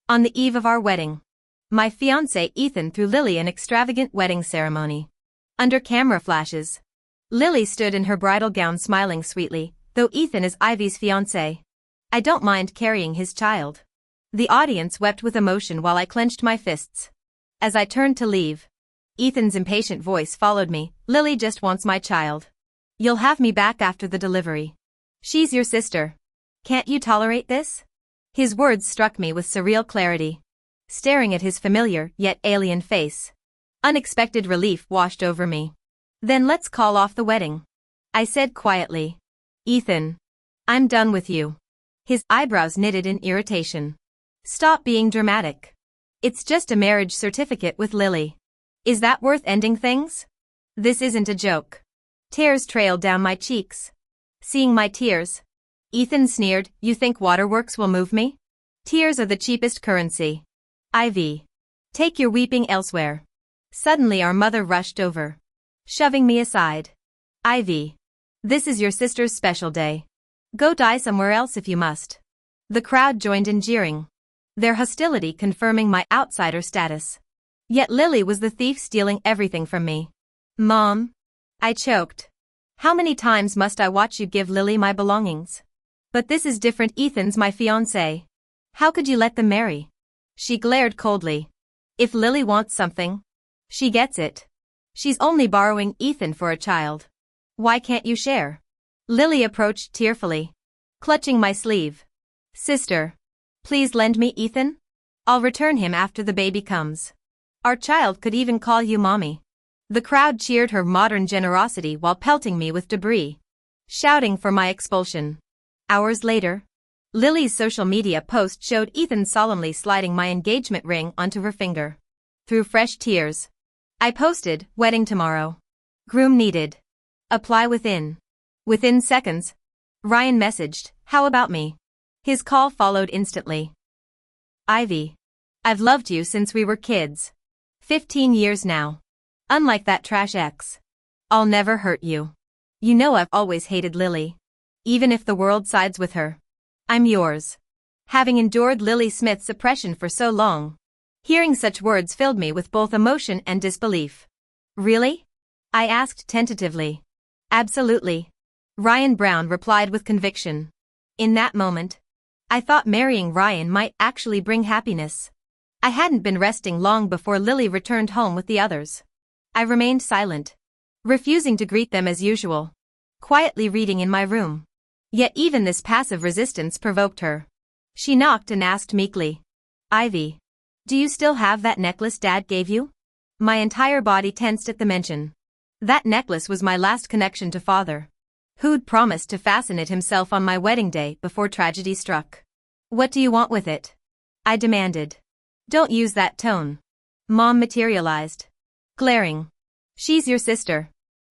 On the eve of our wedding, my fiancé Ethan threw Lily an extravagant wedding ceremony. Under camera flashes, Lily stood in her bridal gown smiling sweetly, though Ethan is Ivy's fiancé. I don't mind carrying his child. The audience wept with emotion while I clenched my fists. As I turned to leave, Ethan's impatient voice followed me. Lily just wants my child. You'll have me back after the delivery. She's your sister. Can't you tolerate this? His words struck me with surreal clarity. Staring at his familiar yet alien face, unexpected relief washed over me. Then let's call off the wedding, I said quietly. Ethan, I'm done with you. His eyebrows knitted in irritation. Stop being dramatic. It's just a marriage certificate with Lily. Is that worth ending things? This isn't a joke. Tears trailed down my cheeks. Seeing my tears, Ethan sneered, you think waterworks will move me? Tears are the cheapest currency. Ivy, take your weeping elsewhere. Suddenly our mother rushed over, shoving me aside. Ivy, this is your sister's special day. Go die somewhere else if you must. The crowd joined in jeering, their hostility confirming my outsider status. Yet Lily was the thief stealing everything from me. Mom, I choked. How many times must I watch you give Lily my belongings? But this is different. Ethan's my fiancé. How could you let them marry? She glared coldly. If Lily wants something, she gets it. She's only borrowing Ethan for a child. Why can't you share? Lily approached tearfully, clutching my sleeve. Sister, please lend me Ethan. I'll return him after the baby comes. Our child could even call you mommy. The crowd cheered her modern generosity while pelting me with debris, shouting for my expulsion. Hours later, Lily's social media post showed Ethan solemnly sliding my engagement ring onto her finger. Through fresh tears, I posted, wedding tomorrow. Groom needed. Apply within. Within seconds, Ryan messaged, how about me? His call followed instantly. Ivy, I've loved you since we were kids. 15 years now. Unlike that trash ex. I'll never hurt you. You know I've always hated Lily. Even if the world sides with her, I'm yours. Having endured Lily Smith's oppression for so long, hearing such words filled me with both emotion and disbelief. Really? I asked tentatively. Absolutely. Ryan Brown replied with conviction. In that moment, I thought marrying Ryan might actually bring happiness. I hadn't been resting long before Lily returned home with the others. I remained silent, refusing to greet them as usual, quietly reading in my room. Yet even this passive resistance provoked her. She knocked and asked meekly, Ivy, do you still have that necklace Dad gave you? My entire body tensed at the mention. That necklace was my last connection to Father, who'd promised to fasten it himself on my wedding day before tragedy struck. What do you want with it? I demanded. Don't use that tone. Mom materialized, glaring. She's your sister.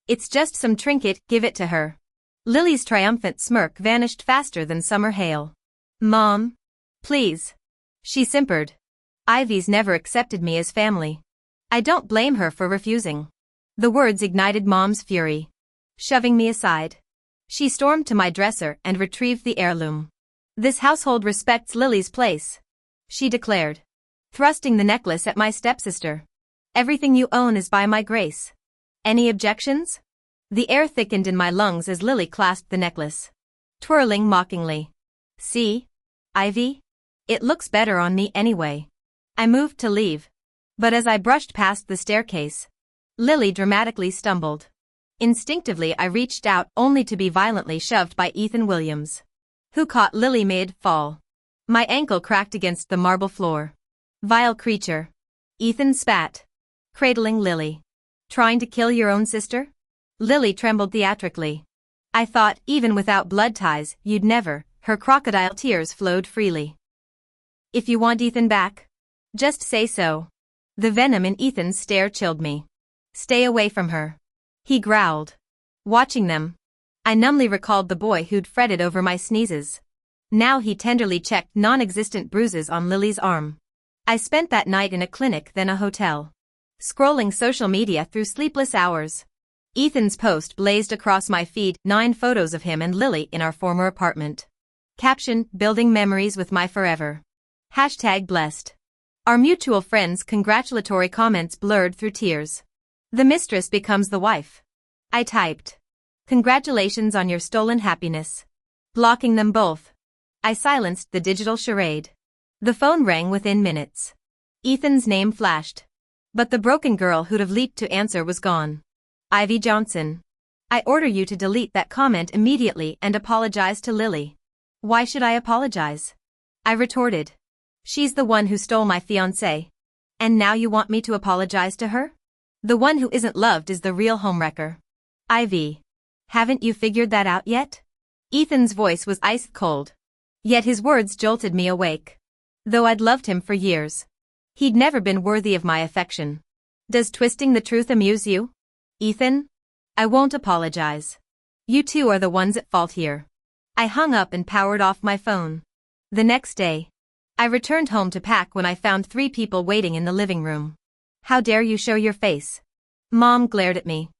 It's just some trinket, give it to her. Lily's triumphant smirk vanished faster than summer hail. Mom, please. She simpered. Ivy's never accepted me as family. I don't blame her for refusing. The words ignited Mom's fury. Shoving me aside, she stormed to my dresser and retrieved the heirloom. This household respects Lily's place, she declared, thrusting the necklace at my stepsister. Everything you own is by my grace. Any objections? The air thickened in my lungs as Lily clasped the necklace, twirling mockingly. See, Ivy? It looks better on me anyway. I moved to leave, but as I brushed past the staircase, Lily dramatically stumbled. Instinctively I reached out only to be violently shoved by Ethan Williams, who caught Lily mid-fall. My ankle cracked against the marble floor. Vile creature. Ethan spat, cradling Lily. Trying to kill your own sister? Lily trembled theatrically. I thought, even without blood ties, you'd never. Her crocodile tears flowed freely. If you want Ethan back, just say so. The venom in Ethan's stare chilled me. Stay away from her, he growled. Watching them, I numbly recalled the boy who'd fretted over my sneezes. Now he tenderly checked non-existent bruises on Lily's arm. I spent that night in a clinic then a hotel, scrolling social media through sleepless hours. Ethan's post blazed across my feed, 9 photos of him and Lily in our former apartment. Caption, building memories with my forever. #blessed. Our mutual friend's congratulatory comments blurred through tears. The mistress becomes the wife. I typed. Congratulations on your stolen happiness. Blocking them both. I silenced the digital charade. The phone rang within minutes. Ethan's name flashed. But the broken girl who'd have leaped to answer was gone. Ivy Johnson. I order you to delete that comment immediately and apologize to Lily. Why should I apologize? I retorted. She's the one who stole my fiancé. And now you want me to apologize to her? The one who isn't loved is the real homewrecker. Ivy. Haven't you figured that out yet? Ethan's voice was ice cold. Yet his words jolted me awake. Though I'd loved him for years. He'd never been worthy of my affection. Does twisting the truth amuse you? Ethan? I won't apologize. You two are the ones at fault here. I hung up and powered off my phone. The next day, I returned home to pack when I found 3 people waiting in the living room. How dare you show your face? Mom glared at me.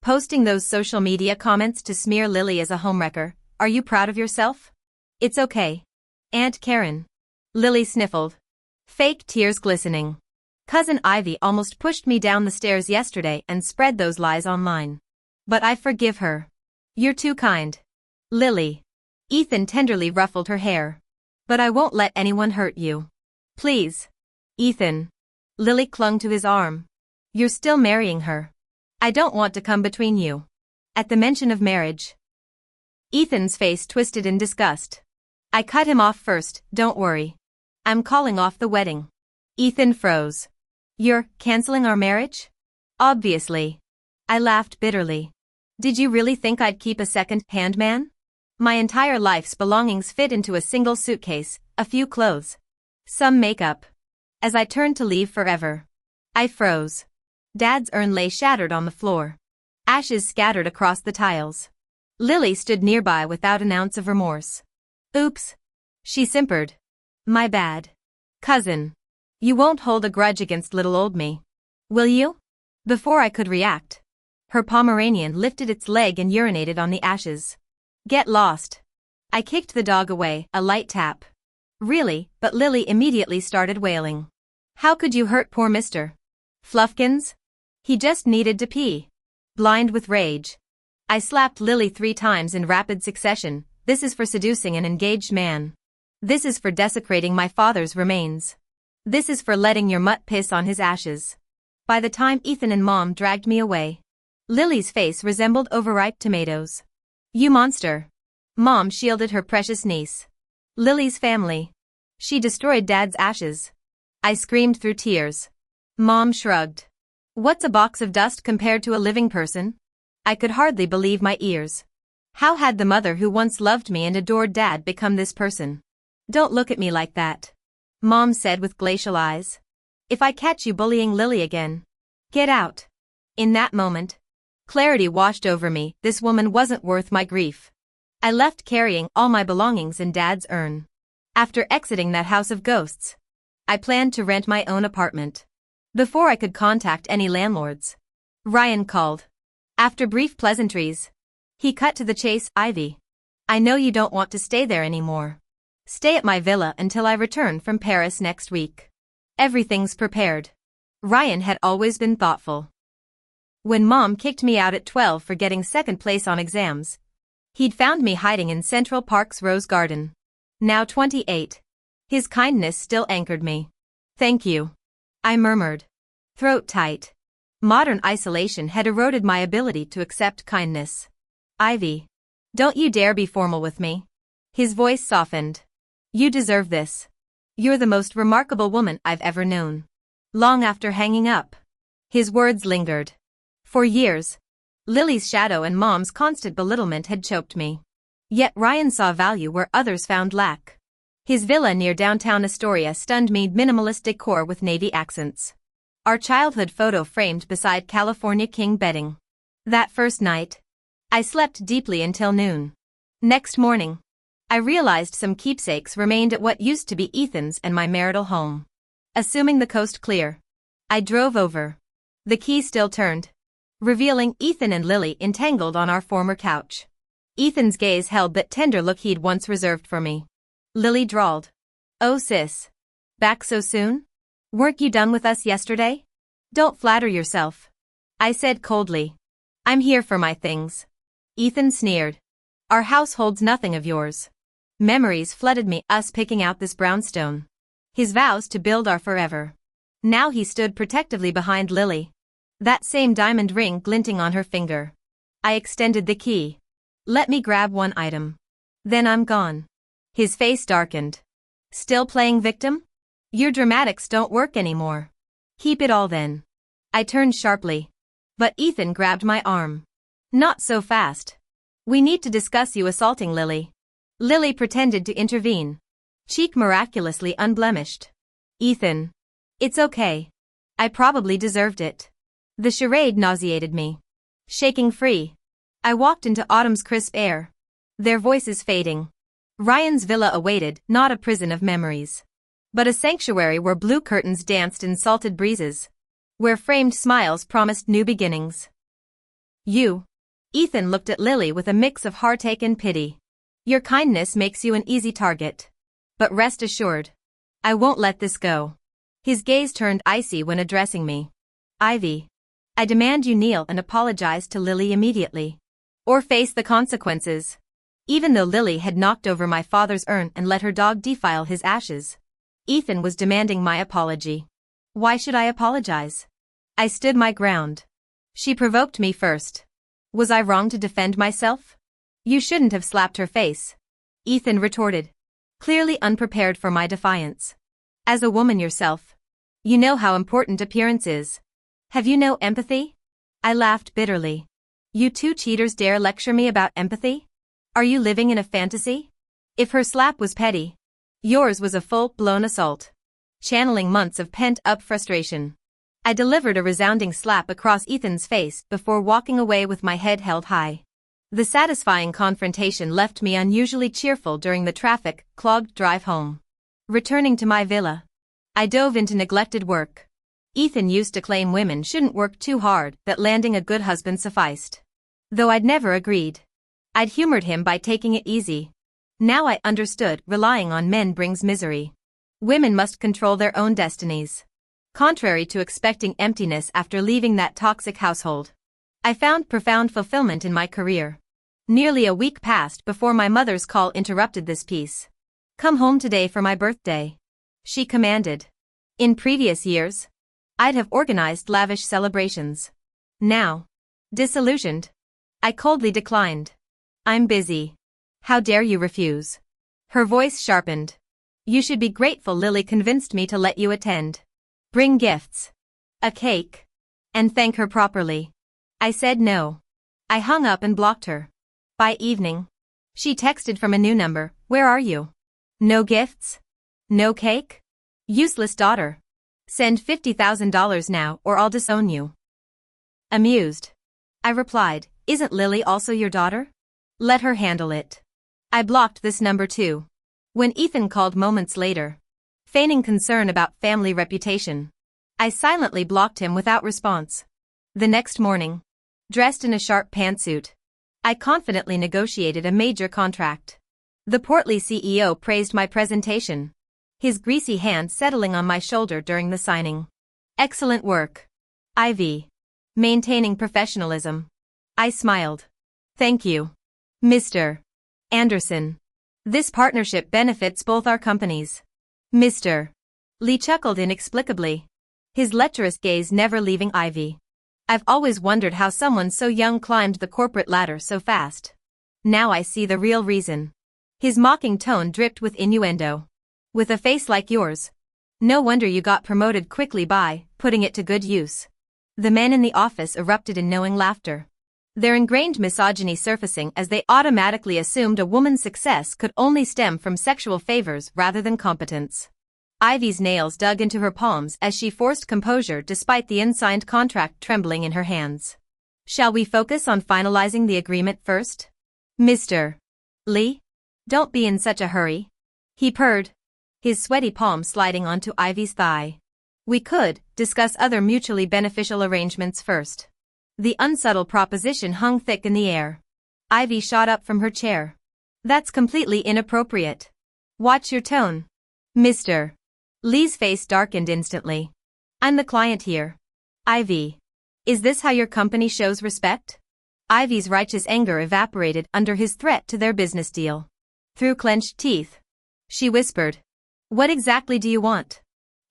Posting those social media comments to smear Lily as a homewrecker, are you proud of yourself? It's okay. Aunt Karen. Lily sniffled. Fake tears glistening. Cousin Ivy almost pushed me down the stairs yesterday and spread those lies online. But I forgive her. You're too kind. Lily. Ethan tenderly ruffled her hair. But I won't let anyone hurt you. Please. Ethan. Lily clung to his arm. You're still marrying her. I don't want to come between you. At the mention of marriage. Ethan's face twisted in disgust. I cut him off first, don't worry. I'm calling off the wedding. Ethan froze. You're canceling our marriage? Obviously. I laughed bitterly. Did you really think I'd keep a second-hand man? My entire life's belongings fit into a single suitcase, a few clothes. Some makeup. As I turned to leave forever. I froze. Dad's urn lay shattered on the floor. Ashes scattered across the tiles. Lily stood nearby without an ounce of remorse. Oops. She simpered. My bad. Cousin. You won't hold a grudge against little old me. Will you? Before I could react. Her Pomeranian lifted its leg and urinated on the ashes. Get lost. I kicked the dog away, a light tap. Really, but Lily immediately started wailing. How could you hurt poor Mr. Fluffkins? He just needed to pee. Blind with rage. I slapped Lily 3 times in rapid succession. This is for seducing an engaged man. This is for desecrating my father's remains. This is for letting your mutt piss on his ashes. By the time Ethan and Mom dragged me away, Lily's face resembled overripe tomatoes. You monster. Mom shielded her precious niece. Lily's family. She destroyed Dad's ashes. I screamed through tears. Mom shrugged. What's a box of dust compared to a living person? I could hardly believe my ears. How had the mother who once loved me and adored Dad become this person? Don't look at me like that. Mom said with glacial eyes. If I catch you bullying Lily again. Get out. In that moment, clarity washed over me. This woman wasn't worth my grief. I left carrying all my belongings in Dad's urn. After exiting that house of ghosts, I planned to rent my own apartment. Before I could contact any landlords, Ryan called. After brief pleasantries, he cut to the chase. Ivy. I know you don't want to stay there anymore. Stay at my villa until I return from Paris next week. Everything's prepared. Ryan had always been thoughtful. When Mom kicked me out at 12 for getting second place on exams, he'd found me hiding in Central Park's Rose Garden. Now 28. His kindness still anchored me. Thank you. I murmured. Throat tight. Modern isolation had eroded my ability to accept kindness. Ivy. Don't you dare be formal with me. His voice softened. You deserve this. You're the most remarkable woman I've ever known. Long after hanging up, his words lingered. For years, Lily's shadow and Mom's constant belittlement had choked me. Yet Ryan saw value where others found lack. His villa near downtown Astoria stunned me, minimalist decor with navy accents. Our childhood photo framed beside California king bedding. That first night, I slept deeply until noon. Next morning, I realized some keepsakes remained at what used to be Ethan's and my marital home. Assuming the coast clear, I drove over. The key still turned, revealing Ethan and Lily entangled on our former couch. Ethan's gaze held that tender look he'd once reserved for me. Lily drawled. Oh sis. Back so soon? Weren't you done with us yesterday? Don't flatter yourself. I said coldly. I'm here for my things. Ethan sneered. Our house holds nothing of yours. Memories flooded me, us picking out this brownstone. His vows to build our forever. Now he stood protectively behind Lily. That same diamond ring glinting on her finger. I extended the key. Let me grab one item. Then I'm gone. His face darkened. Still playing victim? Your dramatics don't work anymore. Keep it all then. I turned sharply. But Ethan grabbed my arm. Not so fast. We need to discuss you assaulting Lily. Lily pretended to intervene. Cheek miraculously unblemished. Ethan. It's okay. I probably deserved it. The charade nauseated me. Shaking free, I walked into Autumn's crisp air. Their voices fading. Ryan's villa awaited, not a prison of memories, but a sanctuary where blue curtains danced in salted breezes, where framed smiles promised new beginnings. You. Ethan looked at Lily with a mix of heartache and pity. Your kindness makes you an easy target. But rest assured, I won't let this go. His gaze turned icy when addressing me. Ivy. I demand you kneel and apologize to Lily immediately. Or face the consequences. Even though Lily had knocked over my father's urn and let her dog defile his ashes, Ethan was demanding my apology. Why should I apologize? I stood my ground. She provoked me first. Was I wrong to defend myself? You shouldn't have slapped her face. Ethan retorted, clearly unprepared for my defiance. As a woman yourself, you know how important appearance is. Have you no empathy? I laughed bitterly. You two cheaters dare lecture me about empathy? Are you living in a fantasy? If her slap was petty, yours was a full-blown assault. Channeling months of pent-up frustration, I delivered a resounding slap across Ethan's face before walking away with my head held high. The satisfying confrontation left me unusually cheerful during the traffic-clogged drive home. Returning to my villa, I dove into neglected work. Ethan used to claim women shouldn't work too hard, that landing a good husband sufficed. Though I'd never agreed. I'd humored him by taking it easy. Now I understood relying on men brings misery. Women must control their own destinies. Contrary to expecting emptiness after leaving that toxic household, I found profound fulfillment in my career. Nearly a week passed before my mother's call interrupted this peace. Come home today for my birthday, she commanded. In previous years, I'd have organized lavish celebrations. Now, disillusioned, I coldly declined. I'm busy. How dare you refuse? Her voice sharpened. You should be grateful Lily convinced me to let you attend. Bring gifts. A cake. And thank her properly. I said no. I hung up and blocked her. By evening, she texted from a new number, where are you? No gifts? No cake? Useless daughter. Send $50,000 now or I'll disown you. Amused, I replied, isn't Lily also your daughter? Let her handle it. I blocked this number too. When Ethan called moments later, feigning concern about family reputation, I silently blocked him without response. The next morning, dressed in a sharp pantsuit, I confidently negotiated a major contract. The portly CEO praised my presentation, his greasy hand settling on my shoulder during the signing. Excellent work, Ivy. Maintaining professionalism. I smiled. Thank you, Mr. Anderson. This partnership benefits both our companies. Mr. Lee chuckled inexplicably, his lecherous gaze never leaving Ivy. I've always wondered how someone so young climbed the corporate ladder so fast. Now I see the real reason. His mocking tone dripped with innuendo. With a face like yours, no wonder you got promoted quickly by putting it to good use. The men in the office erupted in knowing laughter, their ingrained misogyny surfacing as they automatically assumed a woman's success could only stem from sexual favors rather than competence. Ivy's nails dug into her palms as she forced composure despite the unsigned contract trembling in her hands. Shall we focus on finalizing the agreement first? Mr. Lee? Don't be in such a hurry. He purred, his sweaty palm sliding onto Ivy's thigh. We could discuss other mutually beneficial arrangements first. The unsubtle proposition hung thick in the air. Ivy shot up from her chair. That's completely inappropriate. Watch your tone, Mr. Lee's face darkened instantly. I'm the client here. Ivy. Is this how your company shows respect? Ivy's righteous anger evaporated under his threat to their business deal. Through clenched teeth, she whispered, "What exactly do you want?"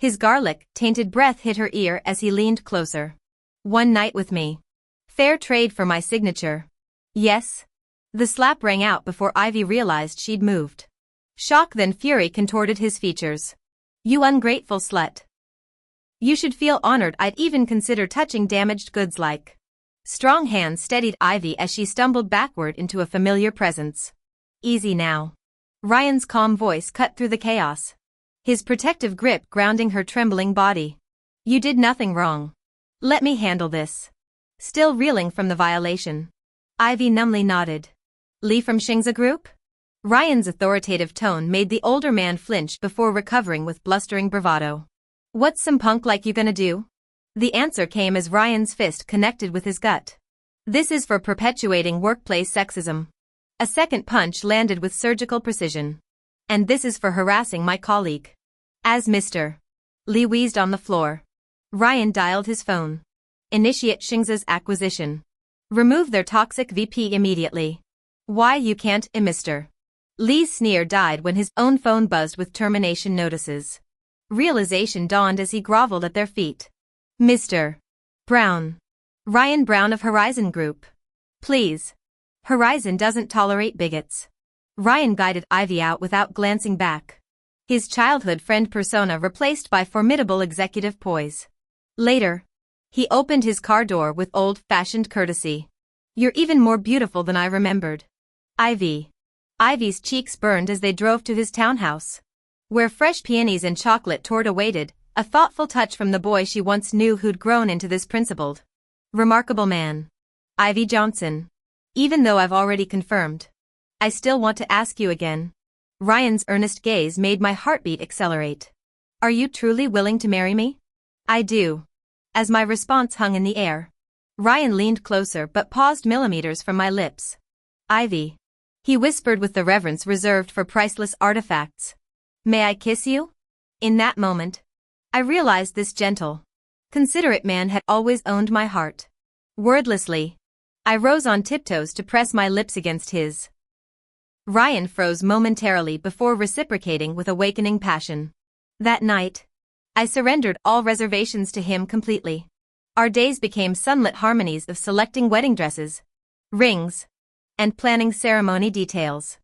His garlic-tainted breath hit her ear as he leaned closer. "One night with me. Fair trade for my signature." "Yes?" The slap rang out before Ivy realized she'd moved. Shock then fury contorted his features. "You ungrateful slut. You should feel honored I'd even consider touching damaged goods like." Strong hands steadied Ivy as she stumbled backward into a familiar presence. "Easy now." Ryan's calm voice cut through the chaos, his protective grip grounding her trembling body. "You did nothing wrong. Let me handle this." Still reeling from the violation, Ivy numbly nodded. "Lee from Shingza Group?" Ryan's authoritative tone made the older man flinch before recovering with blustering bravado. "What's some punk like you gonna do?" The answer came as Ryan's fist connected with his gut. "This is for perpetuating workplace sexism." A second punch landed with surgical precision. "And this is for harassing my colleague." As Mr. Lee wheezed on the floor, Ryan dialed his phone. "Initiate Shingza's acquisition. Remove their toxic VP immediately." "Why you can't, Mr. Lee's sneer died when his own phone buzzed with termination notices. Realization dawned as he groveled at their feet. "Mr. Brown. Ryan Brown of Horizon Group. Please. Horizon doesn't tolerate bigots." Ryan guided Ivy out without glancing back, his childhood friend persona replaced by formidable executive poise. Later, he opened his car door with old-fashioned courtesy. "You're even more beautiful than I remembered, Ivy." Ivy's cheeks burned as they drove to his townhouse, where fresh peonies and chocolate torta waited, a thoughtful touch from the boy she once knew who'd grown into this principled, remarkable man. "Ivy Johnson. Even though I've already confirmed, I still want to ask you again." Ryan's earnest gaze made my heartbeat accelerate. "Are you truly willing to marry me?" "I do." As my response hung in the air, Ryan leaned closer but paused millimeters from my lips. "Ivy," he whispered with the reverence reserved for priceless artifacts, "may I kiss you?" In that moment, I realized this gentle, considerate man had always owned my heart. Wordlessly, I rose on tiptoes to press my lips against his. Ryan froze momentarily before reciprocating with awakening passion. That night, I surrendered all reservations to him completely. Our days became sunlit harmonies of selecting wedding dresses, rings, and planning ceremony details.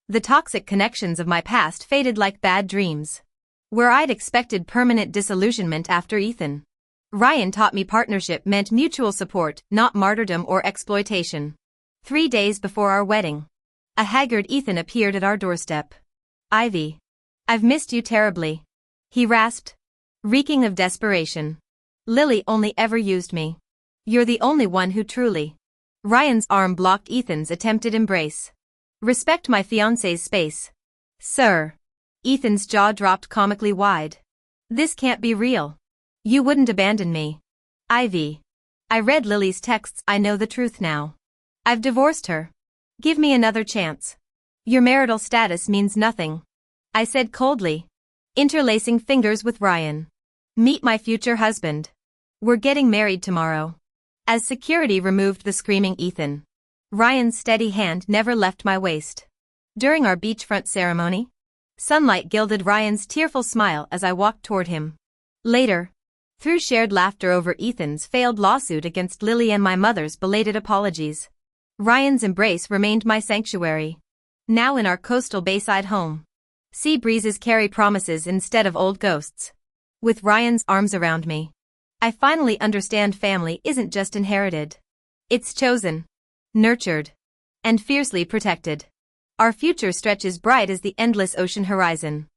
The toxic connections of my past faded like bad dreams. Where I'd expected permanent disillusionment after Ethan, Ryan taught me partnership meant mutual support, not martyrdom or exploitation. 3 days before our wedding, a haggard Ethan appeared at our doorstep. "Ivy, I've missed you terribly," he rasped, reeking of desperation. "Lily only ever used me. You're the only one who truly." Ryan's arm blocked Ethan's attempted embrace. "Respect my fiancé's space, sir." Ethan's jaw dropped comically wide. "This can't be real. You wouldn't abandon me." "Ivy. I read Lily's texts. I know the truth now. I've divorced her. Give me another chance." "Your marital status means nothing," I said coldly, interlacing fingers with Ryan. "Meet my future husband. We're getting married tomorrow." As security removed the screaming Ethan, Ryan's steady hand never left my waist. During our beachfront ceremony, sunlight gilded Ryan's tearful smile as I walked toward him. Later, through shared laughter over Ethan's failed lawsuit against Lily and my mother's belated apologies, Ryan's embrace remained my sanctuary. Now in our coastal bayside home, sea breezes carry promises instead of old ghosts. With Ryan's arms around me, I finally understand family isn't just inherited. It's chosen, nurtured, and fiercely protected. Our future stretches bright as the endless ocean horizon.